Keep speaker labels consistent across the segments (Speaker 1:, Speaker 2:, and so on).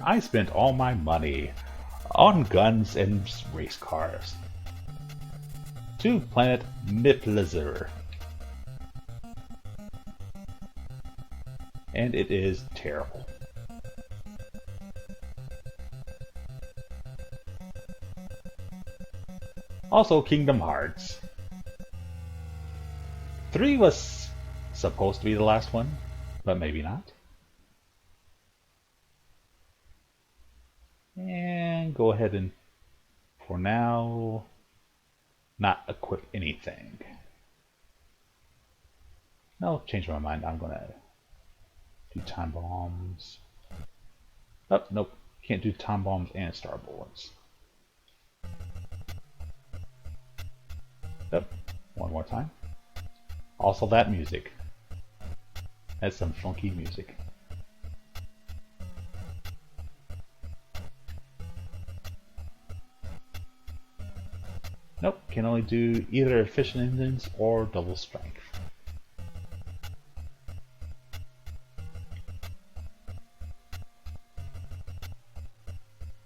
Speaker 1: I spent all my money on guns and race cars. To planet Miplazur. And it is terrible. Also, Kingdom Hearts. 3 was supposed to be the last one, but maybe not. And go ahead and, for now, not equip anything. No, change my mind. I'm gonna do time bombs. Oh, nope. Can't do time bombs and star bullets. Yep. One more time. Also that music. That's some funky music. Nope, can only do either efficient engines or double strength.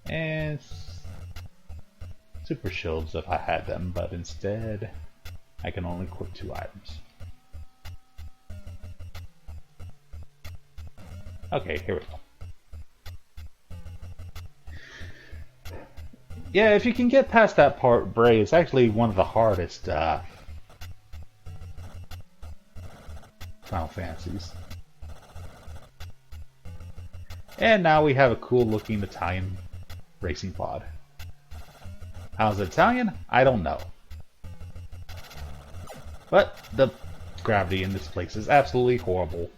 Speaker 1: And super shields if I had them, but instead I can only equip 2 items. Okay, here we go. Yeah, if you can get past that part, Bray, it's actually one of the hardest Final Fantasies. And now we have a cool looking Italian racing pod. How's it Italian? I don't know. But the gravity in this place is absolutely horrible.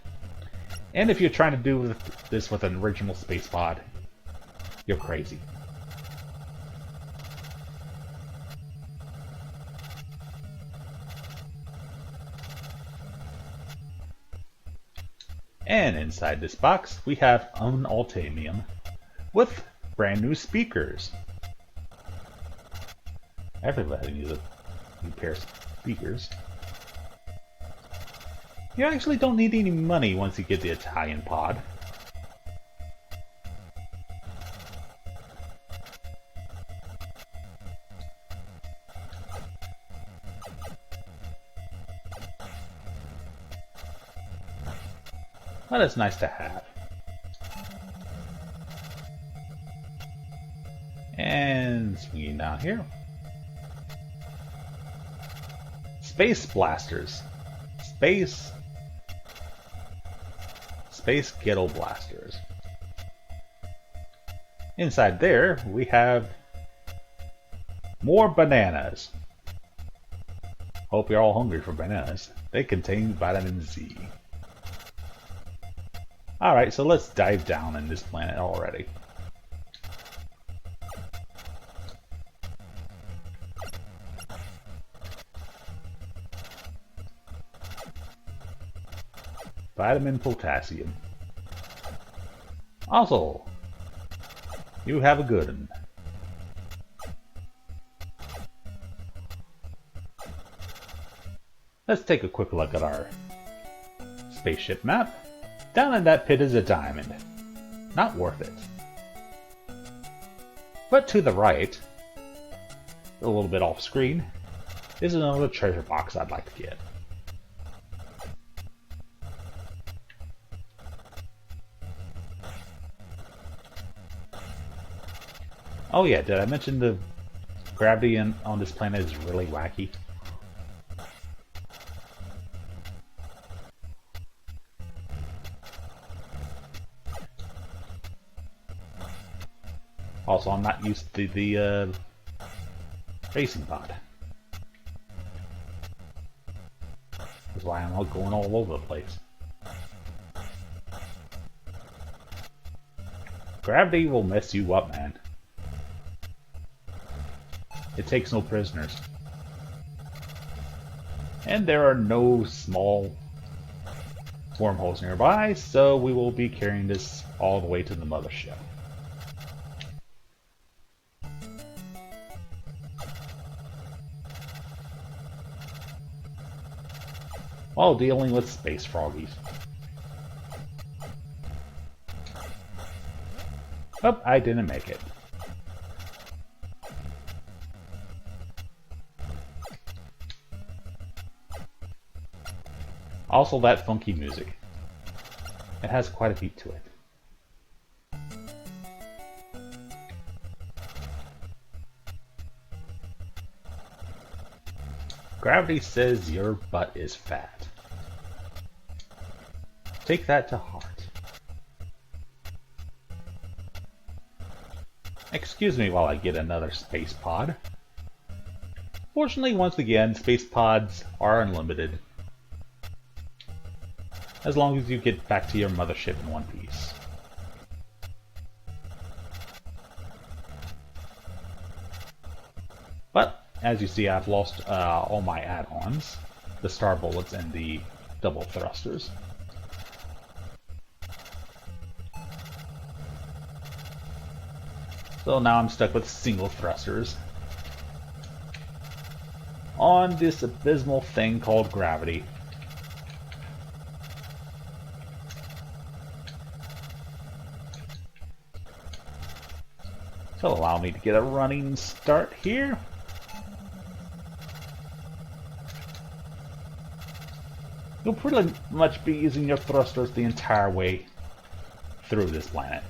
Speaker 1: And if you're trying to do this with an original space pod, you're crazy. And inside this box, we have an Ultimium with brand new speakers. Everybody needs a new pair of speakers. You actually don't need any money once you get the Italian pod. But it's nice to have. And swinging down here. Space blasters. Space ghetto blasters. Inside there, we have more bananas. Hope you're all hungry for bananas. They contain vitamin Z. Alright, so let's dive down in this planet already. Vitamin potassium. Also, you have a good one. Let's take a quick look at our spaceship map. Down in that pit is a diamond. Not worth it. But to the right, a little bit off screen, is another treasure box I'd like to get. Oh yeah, did I mention the gravity on this planet is really wacky? Also, I'm not used to the racing pod. That's why I'm going all over the place. Gravity will mess you up, man. It takes no prisoners. And there are no small wormholes nearby, so we will be carrying this all the way to the mothership. While dealing with space froggies. Oh, I didn't make it. Also, that funky music. It has quite a beat to it. Gravity says your butt is fat. Take that to heart. Excuse me while I get another space pod. Fortunately, once again, space pods are unlimited. As long as you get back to your mothership in one piece. But, as you see, I've lost all my add-ons. The star bullets and the double thrusters. So now I'm stuck with single thrusters on this abysmal thing called gravity. So allow me to get a running start here. You'll pretty much be using your thrusters the entire way through this planet.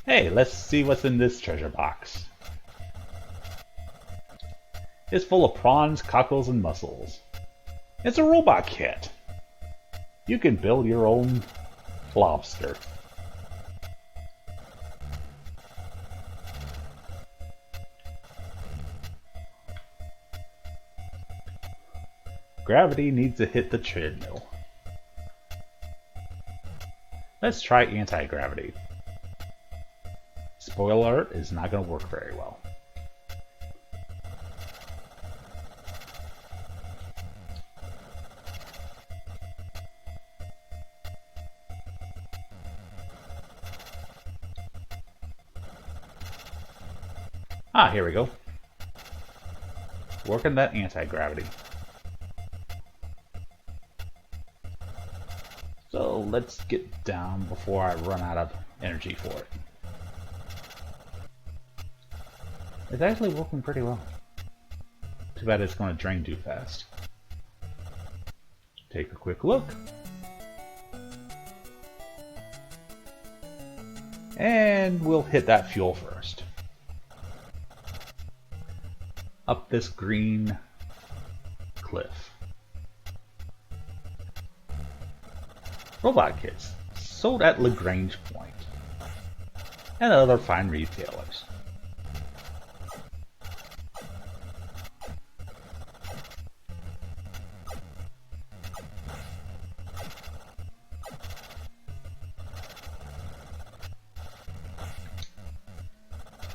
Speaker 1: Hey, let's see what's in this treasure box. It's full of prawns, cockles, and mussels. It's a robot kit. You can build your own lobster. Gravity needs to hit the treadmill. Let's try anti-gravity. Spoiler alert, is not going to work very well. Ah, here we go. Working that anti-gravity. So let's get down before I run out of energy for it. It's actually working pretty well. Too bad it's going to drain too fast. Take a quick look. And we'll hit that fuel first. Up this green cliff. Robot kits, sold at Lagrange Point and other fine retailers.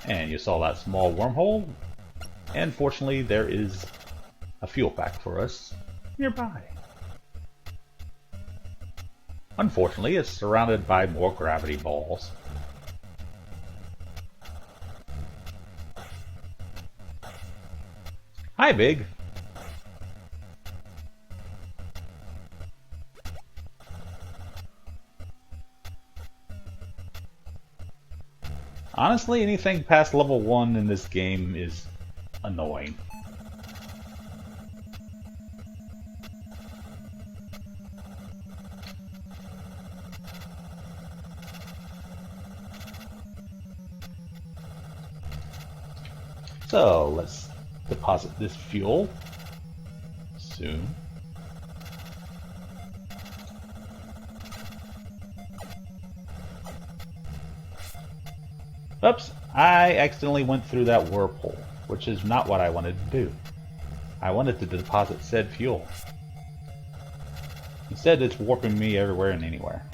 Speaker 1: And you saw that small wormhole, and fortunately there is a fuel pack for us nearby. Unfortunately, it's surrounded by more gravity balls. Hi, Big. Honestly, anything past level 1 in this game is annoying. So let's deposit this fuel soon. Oops, I accidentally went through that whirlpool, which is not what I wanted to do. I wanted to deposit said fuel. Instead, it's warping me everywhere and anywhere.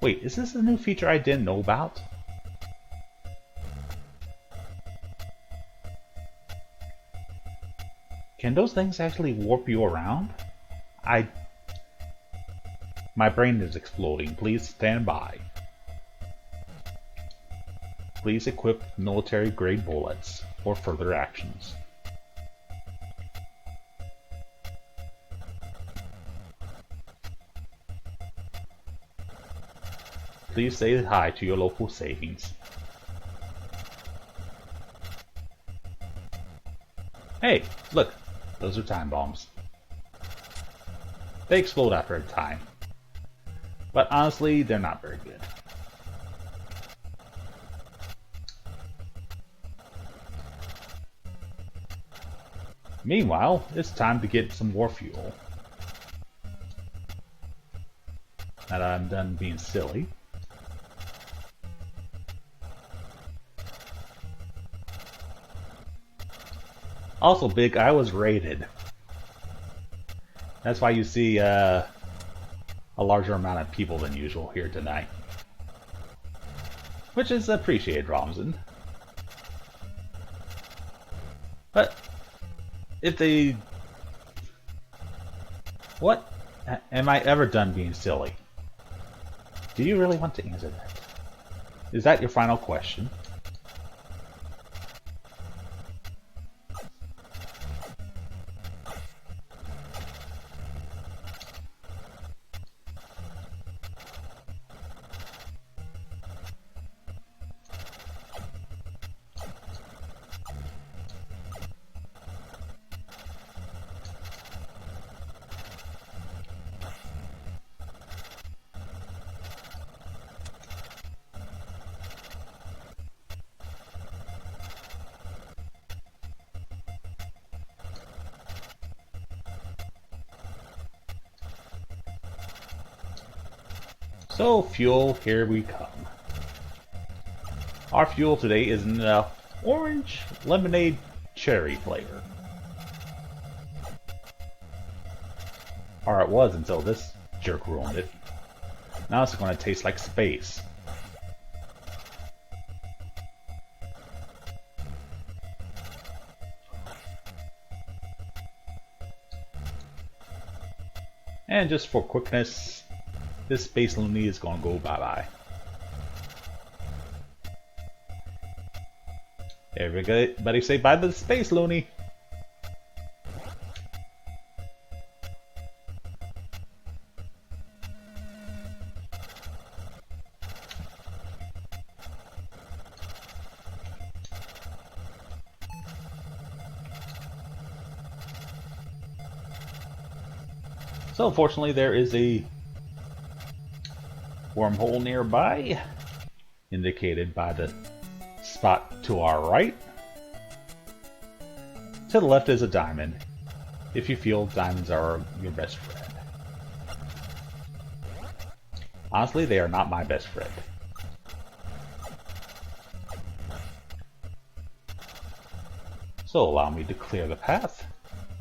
Speaker 1: Wait, is this a new feature I didn't know about? Can those things actually warp you around? My brain is exploding. Please stand by. Please equip military-grade bullets for further actions. Please say hi to your local savings. Hey, look, those are time bombs. They explode after a time. But honestly, they're not very good. Meanwhile, it's time to get some more fuel. Now that I'm done being silly. Also, Big, I was raided. That's why you see a larger amount of people than usual here tonight. Which is appreciated, Romson. But if they... What? Am I ever done being silly? Do you really want to answer that? Is that your final question? So, fuel, here we come. Our fuel today is in the orange lemonade cherry flavor. Or it was until this jerk ruined it. Now it's going to taste like space. And just for quickness, this space Looney is gonna go bye-bye. Everybody say bye to the space Looney. So fortunately there is a wormhole nearby, indicated by the spot to our right. To the left is a diamond, if you feel diamonds are your best friend. Honestly, they are not my best friend. So allow me to clear the path,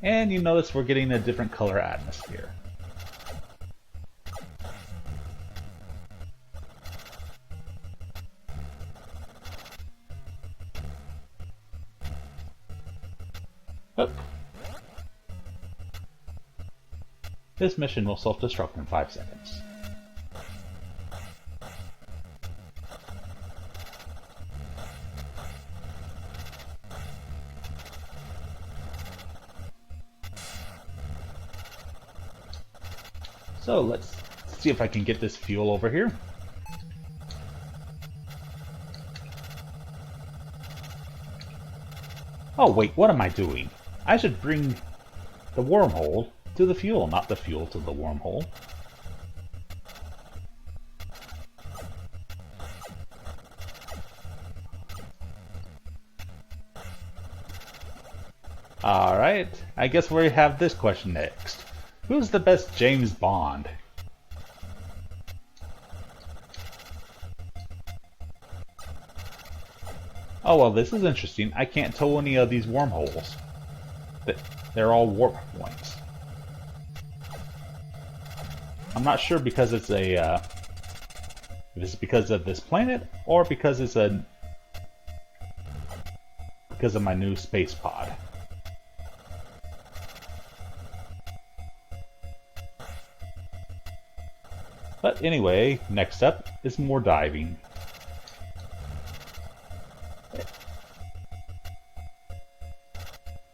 Speaker 1: and you notice we're getting a different color atmosphere. Oh. This mission will self-destruct in 5 seconds. So let's see if I can get this fuel over here. Oh wait, what am I doing? I should bring the wormhole to the fuel, not the fuel to the wormhole. Alright, I guess we have this question next. Who's the best James Bond? Oh well, this is interesting. I can't tow any of these wormholes. They're all warp points. I'm not sure because it's a if it's because of this planet or because it's because of my new space pod. But anyway, next up is more diving.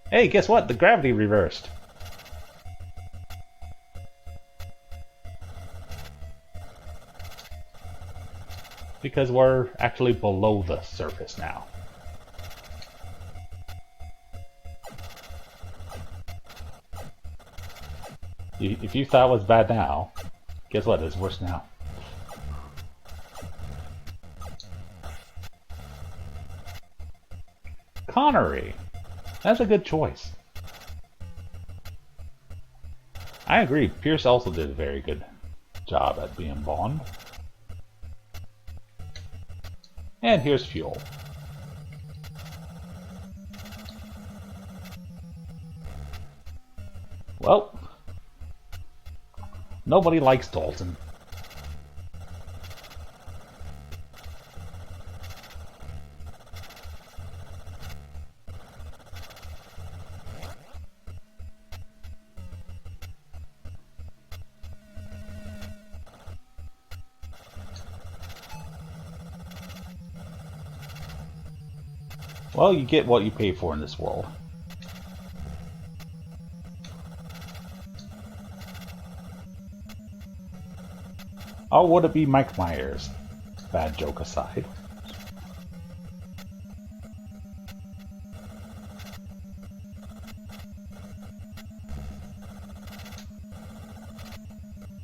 Speaker 1: Hey, guess what? The gravity reversed. Because we're actually below the surface now. If you thought it was bad now, guess what? It's worse now. Connery. That's a good choice. I agree. Pierce also did a very good job at being Bond. And here's fuel. Well, nobody likes Dalton. Well, you get what you pay for in this world. Oh, would it be Mike Myers? Bad joke aside.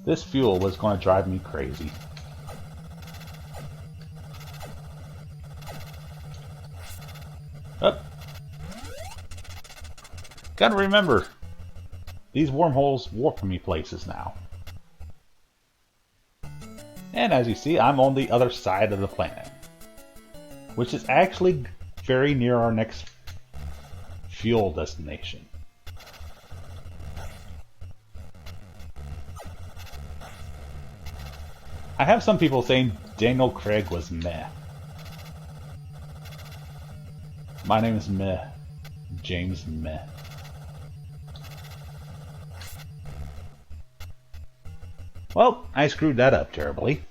Speaker 1: This fuel was going to drive me crazy. Up. Gotta remember, these wormholes warp me places now. And as you see, I'm on the other side of the planet, which is actually very near our next fuel destination. I have some people saying Daniel Craig was meh. My name is Meh. James Meh. Well, I screwed that up terribly.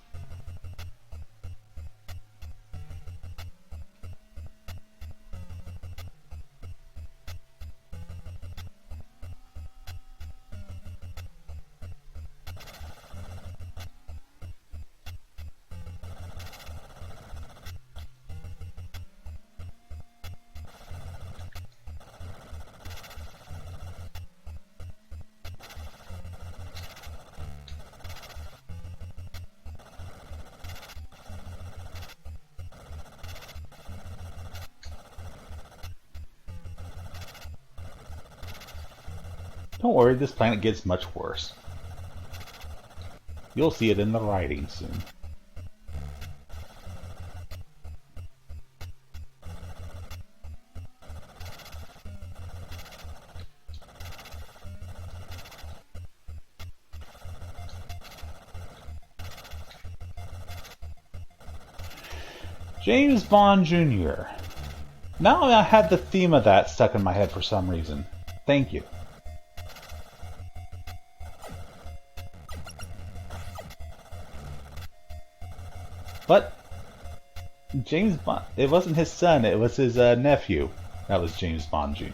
Speaker 1: Don't worry, this planet gets much worse. You'll see it in the writing soon. James Bond Jr. Now I had the theme of that stuck in my head for some reason. Thank you. But James Bond, it wasn't his son, it was his nephew. That was James Bond Jr.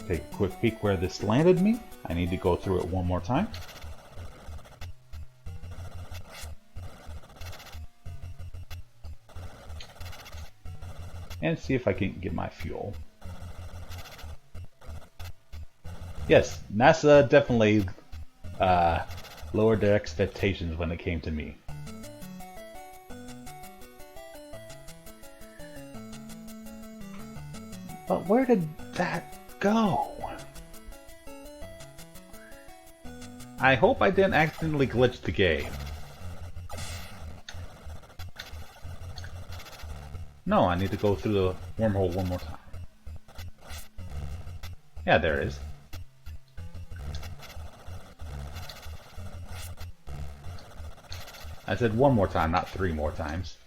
Speaker 1: Take a quick peek where this landed me. I need to go through it one more time. And see if I can get my fuel. Yes, NASA definitely lowered their expectations when it came to me. But where did that go? I hope I didn't accidentally glitch the game. No, I need to go through the wormhole one more time. Yeah, there it is. I said one more time, not 3 more times.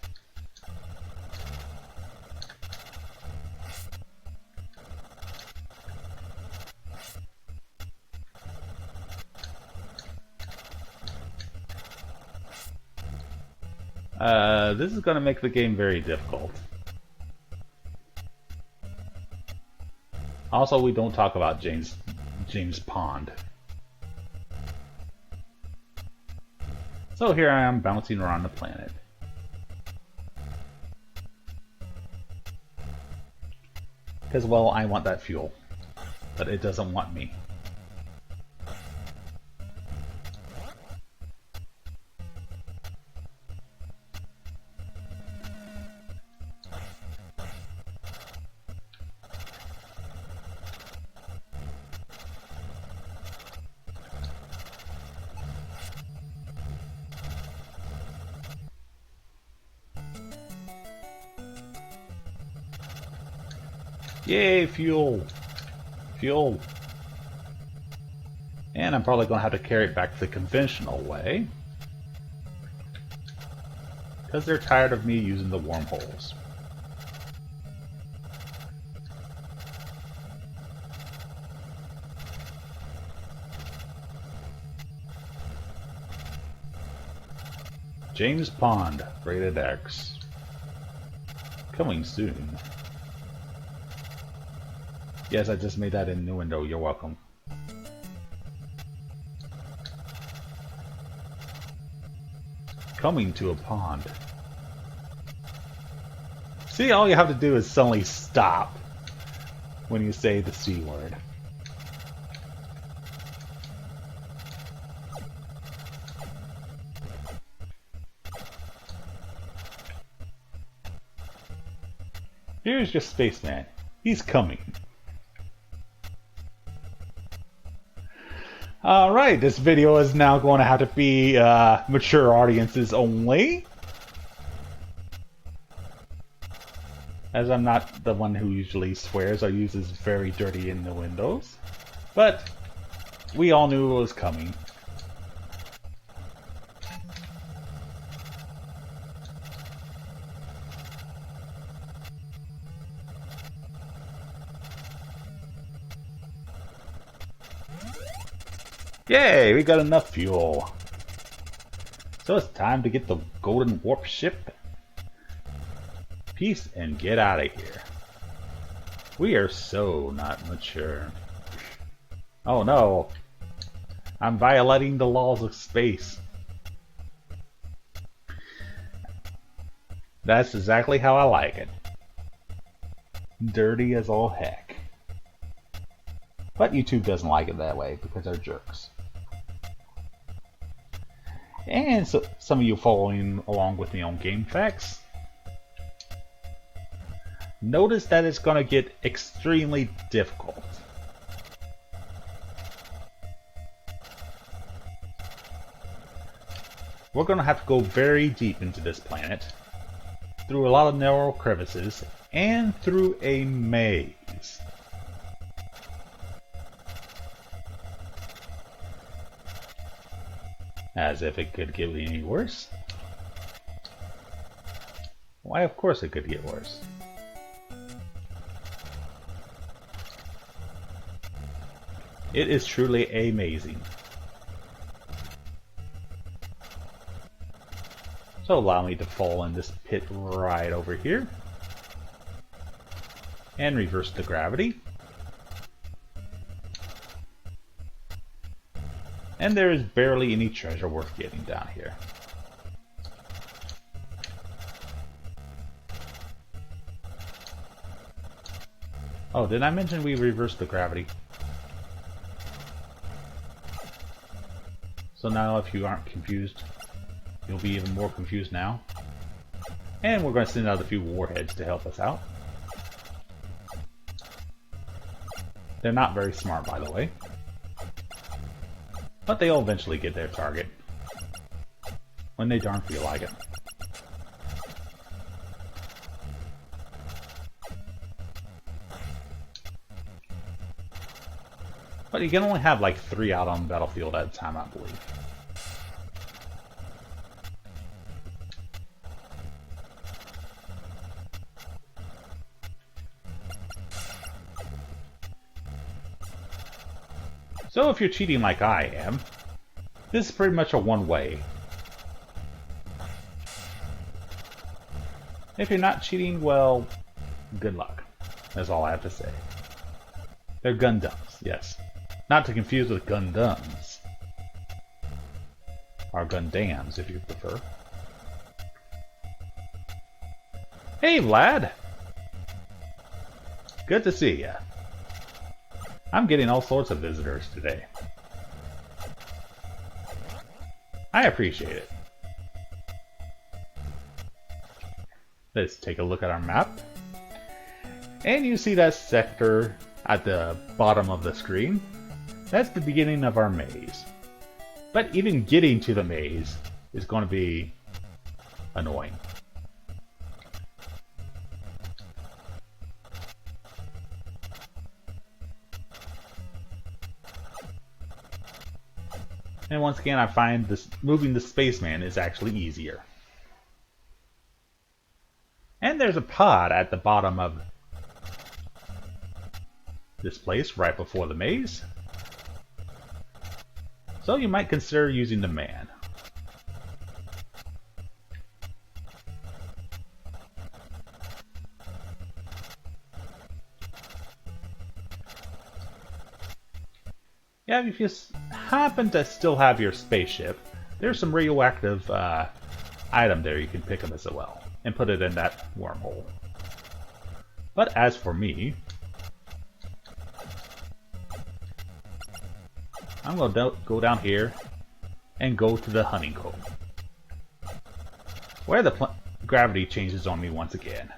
Speaker 1: This is going to make the game very difficult. Also, we don't talk about James Pond. So here I am bouncing around the planet. Because, well, I want that fuel. But it doesn't want me. Yay, fuel! Fuel! And I'm probably going to have to carry it back the conventional way. Because they're tired of me using the wormholes. James Pond, rated X. Coming soon. Yes, I just made that in the window. You're welcome. Coming to a pond. See, all you have to do is suddenly stop when you say the C word. Here's your spaceman. He's coming. Alright, this video is now going to have to be mature audiences only. As I'm not the one who usually swears or uses very dirty innuendos. But we all knew it was coming. Yay, we got enough fuel. So it's time to get the Golden Warpship. Peace and get out of here. We are so not mature. Oh no. I'm violating the laws of space. That's exactly how I like it. Dirty as all heck. But YouTube doesn't like it that way because they're jerks. And so, some of you following along with me on Game Facts, notice that it's going to get extremely difficult. We're going to have to go very deep into this planet, through a lot of narrow crevices, and through a maze. As if it could get any worse. Why, of course it could get worse. It is truly amazing. So allow me to fall in this pit right over here. And reverse the gravity. And there is barely any treasure worth getting down here. Oh, did I mention we reversed the gravity? So now if you aren't confused, you'll be even more confused now. And we're going to send out a few warheads to help us out. They're not very smart, by the way. But they'll eventually get their target. When they darn feel like it. But you can only have like 3 out on the battlefield at a time, I believe. So if you're cheating like I am, this is pretty much a one-way. If you're not cheating, well, good luck. That's all I have to say. They're Gundams, yes. Not to confuse with Gundams. Or Gundams, if you prefer. Hey, Vlad! Good to see ya. I'm getting all sorts of visitors today. I appreciate it. Let's take a look at our map. And you see that sector at the bottom of the screen? That's the beginning of our maze. But even getting to the maze is going to be annoying. And once again, I find this moving the spaceman is actually easier. And there's a pod at the bottom of this place right before the maze. So you might consider using the man. Yeah, if you happen to still have your spaceship, there's some radioactive item there you can pick up as well and put it in that wormhole. But as for me, I'm going to go down here and go to the honeycomb, where the gravity changes on me once again.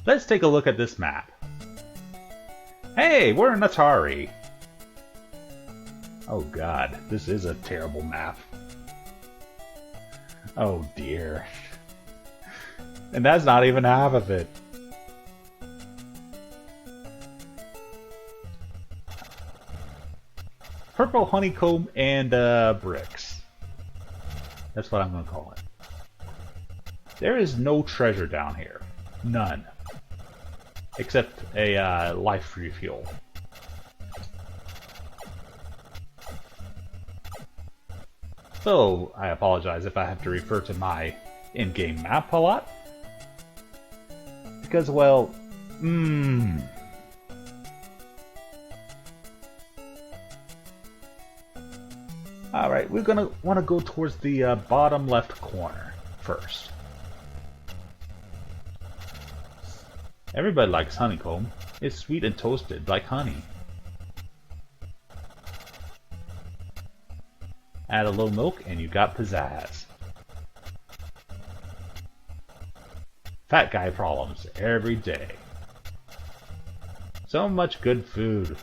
Speaker 1: Let's take a look at this map. Hey, we're in Atari. Oh god, this is a terrible map. Oh dear. And that's not even half of it. Purple honeycomb and bricks. That's what I'm going to call it. There is no treasure down here. None. Except a life refuel. So, I apologize if I have to refer to my in-game map a lot. Because, well, Alright, we're gonna want to go towards the bottom left corner first. Everybody likes honeycomb. It's sweet and toasted like honey. Add a little milk and you got pizzazz. Fat guy problems every day. So much good food.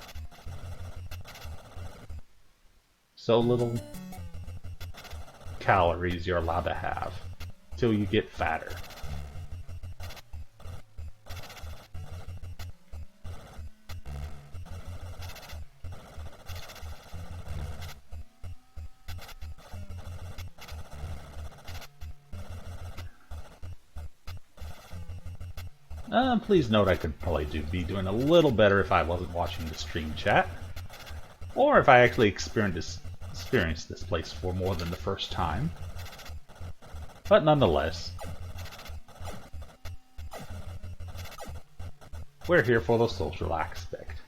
Speaker 1: So little calories you're allowed to have till you get fatter. Please note I could probably be doing a little better if I wasn't watching the stream chat, or if I actually experienced this place for more than the first time. But nonetheless, we're here for the social aspect.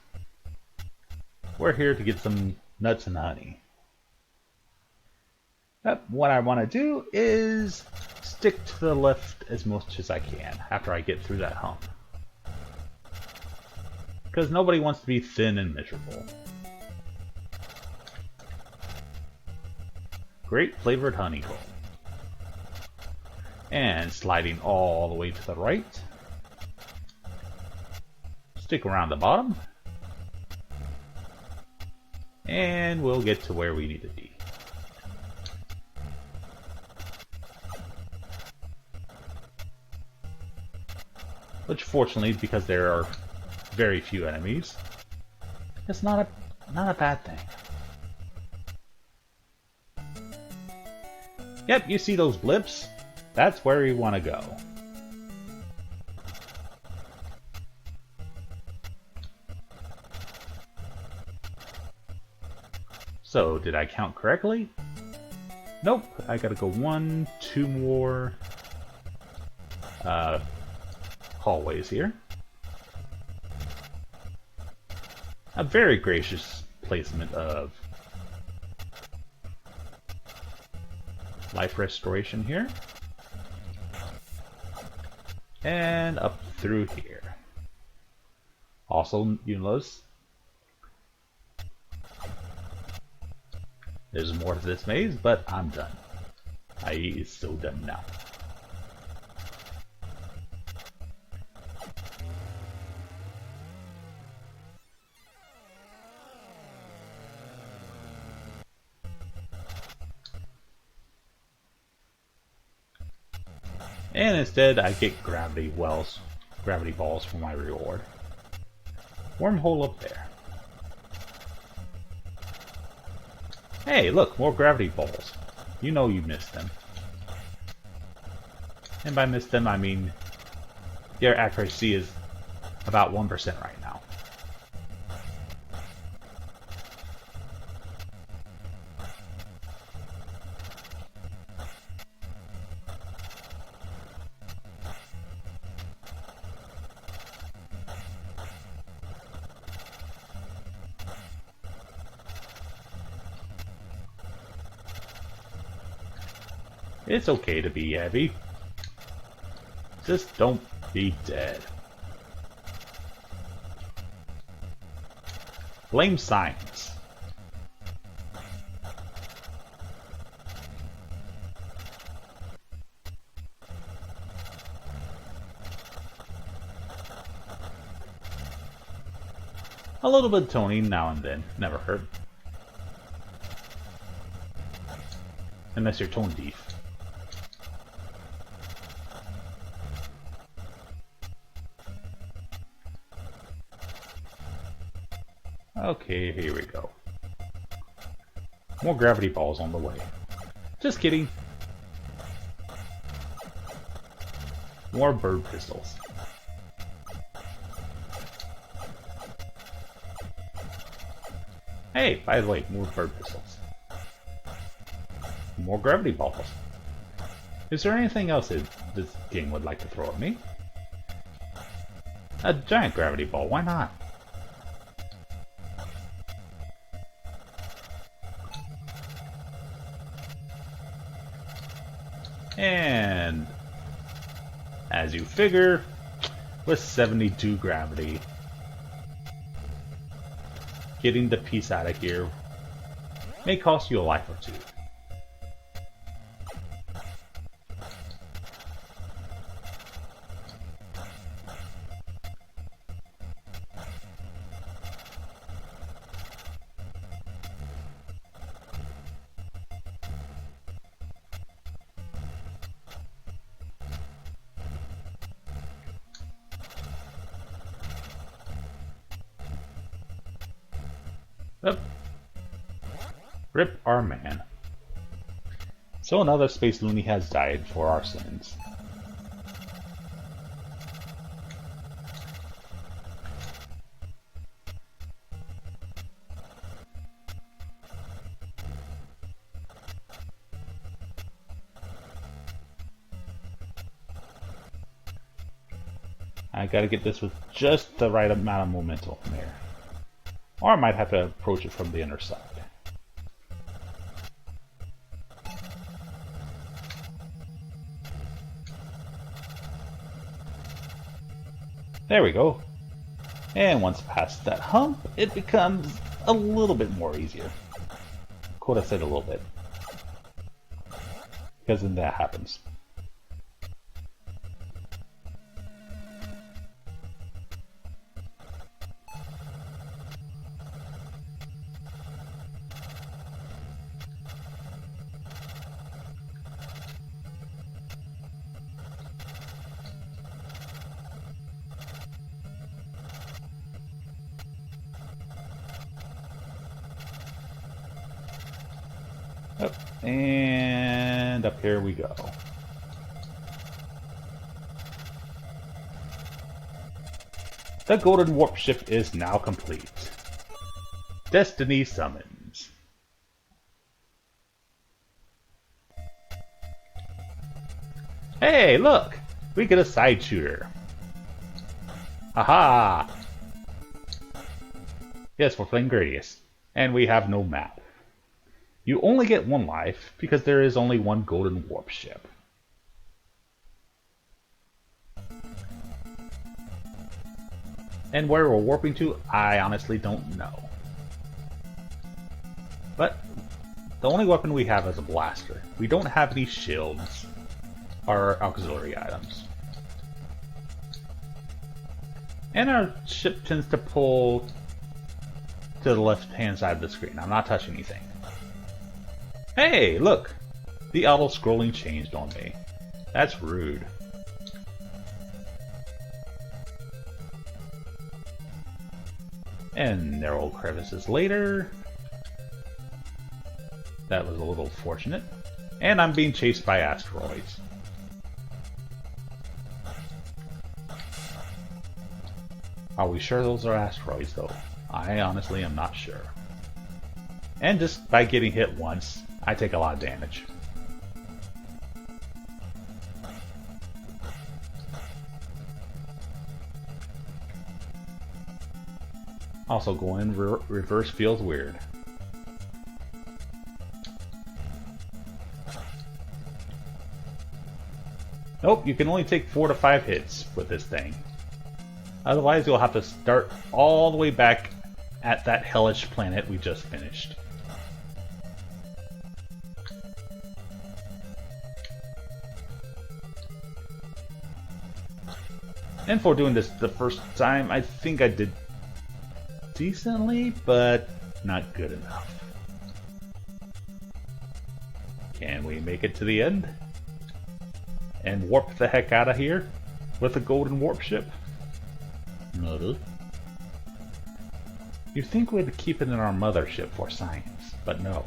Speaker 1: We're here to get some nuts and honey. But what I want to do is stick to the left as much as I can after I get through that hump. Because nobody wants to be thin and miserable. Great flavored honeycomb. And sliding all the way to the right. Stick around the bottom. And we'll get to where we need to be. Which fortunately, because there are very few enemies, it's not a bad thing. Yep, you see those blips? That's where we want to go. So, did I count correctly? Nope, I gotta go 1, 2 more. hallways here. A very gracious placement of life restoration here. And up through here. Also, you notice there's more to this maze, but I'm done. I.e. it's so done now. And instead, I get gravity balls for my reward. Wormhole up there. Hey, look, more gravity balls. You know you missed them. And by missed them, I mean their accuracy is about 1% right now. It's okay to be heavy. Just don't be dead. Blame science. A little bit of toning now and then, never hurt. Unless you're tone deaf. Okay, here we go. More gravity balls on the way. Just kidding. More bird pistols. Hey, by the way, more bird pistols. More gravity balls. Is there anything else that this game would like to throw at me? A giant gravity ball, why not? And as you figure, with 72 gravity, getting the piece out of here may cost you a life or two. Rip our man. So another space loony has died for our sins. I gotta get this with just the right amount of momentum there. Or I might have to approach it from the inner side. There we go. And once past that hump, it becomes a little bit more easier. Could I said a little bit? Because then that happens. Oh, and up here we go. The Golden Warpship is now complete. Destiny summons. Hey, look! we get a side shooter. Aha! Yes, we're playing Gradius, and we have no map. You only get one life because there is only one Golden Warpship. And where we're warping to, I honestly don't know. But the only weapon we have is a blaster. We don't have any shields or auxiliary items. And our ship tends to pull to the left-hand side of the screen. I'm not touching anything. Hey, look! The auto-scrolling changed on me. That's rude. And narrow crevices later. That was a little fortunate. And I'm being chased by asteroids. Are we sure those are asteroids, though? I honestly am not sure. And just by getting hit once, I take a lot of damage. Also, going in reverse feels weird. Nope, you can only take 4 to 5 hits with this thing. Otherwise, you'll have to start all the way back at that hellish planet we just finished. And for doing this the first time, I think I did decently, but not good enough. Can we make it to the end? And warp the heck out of here with a Golden Warpship? No. You'd think we'd keep it in our mothership for science, but no.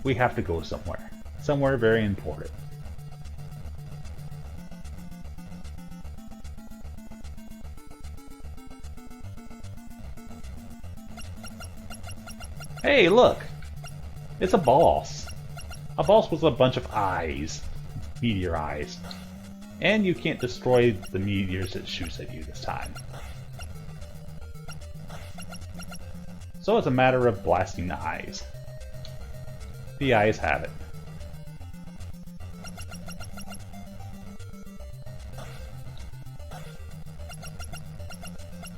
Speaker 1: We have to go somewhere. Somewhere very important. Hey, look! It's a boss. A boss with a bunch of eyes. Meteor eyes. And you can't destroy the meteors it shoots at you this time. So it's a matter of blasting the eyes. The eyes have it.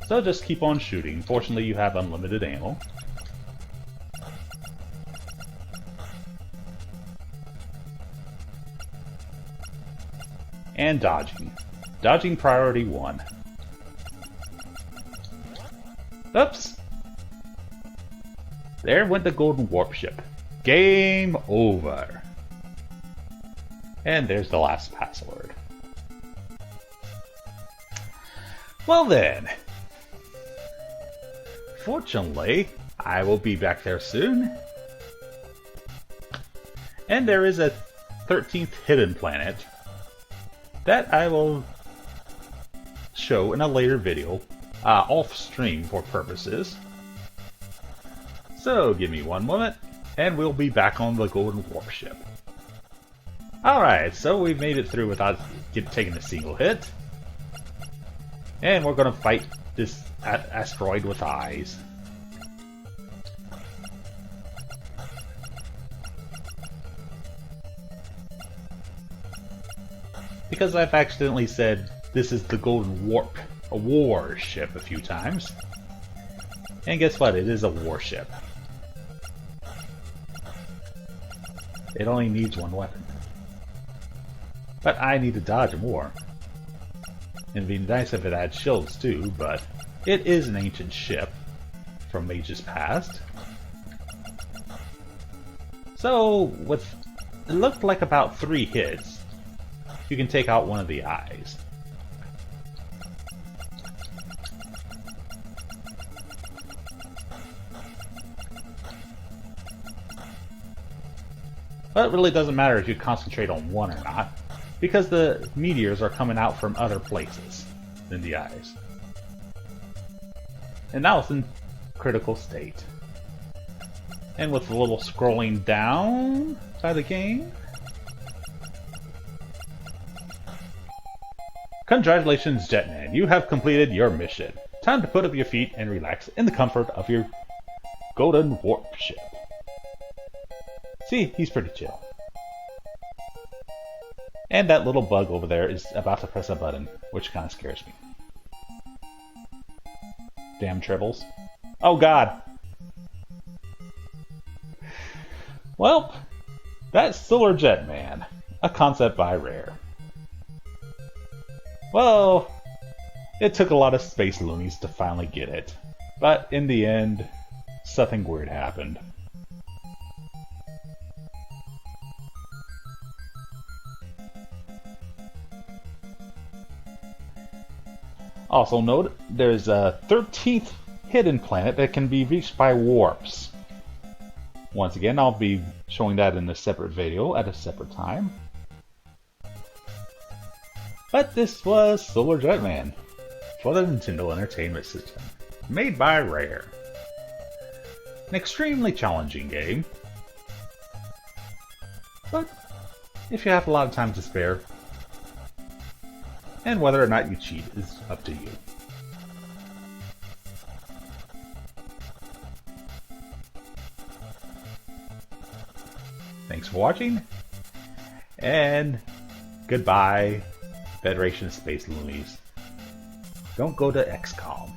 Speaker 1: So just keep on shooting. Fortunately, you have unlimited ammo. And dodging. Dodging priority 1. Oops! There went the Golden Warpship. Game over. And there's the last password. Well then. Fortunately, I will be back there soon. And there is a 13th hidden planet that I will show in a later video, off stream for purposes. So give me one moment, and we'll be back on the Golden Warpship. Alright, so we've made it through without taking a single hit. And we're gonna fight this asteroid with eyes. Because I've accidentally said this is the Golden Warship a few times. And guess what? It is a warship. It only needs one weapon. But I need to dodge more. It'd be nice if it had shields too, but it is an ancient ship from ages past. So, with it looked like about 3 hits, you can take out one of the eyes. But it really doesn't matter if you concentrate on one or not, because the meteors are coming out from other places than the eyes. And now it's in critical state. And with a little scrolling down by the game, Congratulations, Jetman. You have completed your mission. Time to put up your feet and relax in the comfort of your Golden Warpship. See, he's pretty chill. And that little bug over there is about to press a button, which kind of scares me. Damn tribbles. Oh god! Well, that's Solar Jetman, a concept by Rare. Well, it took a lot of space loonies to finally get it, but in the end, something weird happened. Also note, there's a 13th hidden planet that can be reached by warps. Once again, I'll be showing that in a separate video at a separate time. But this was Solar Jetman for the Nintendo Entertainment System, made by Rare. An extremely challenging game, but if you have a lot of time to spare, and whether or not you cheat is up to you. Thanks for watching, and goodbye, Federation Space Loonies. Don't go to XCOM.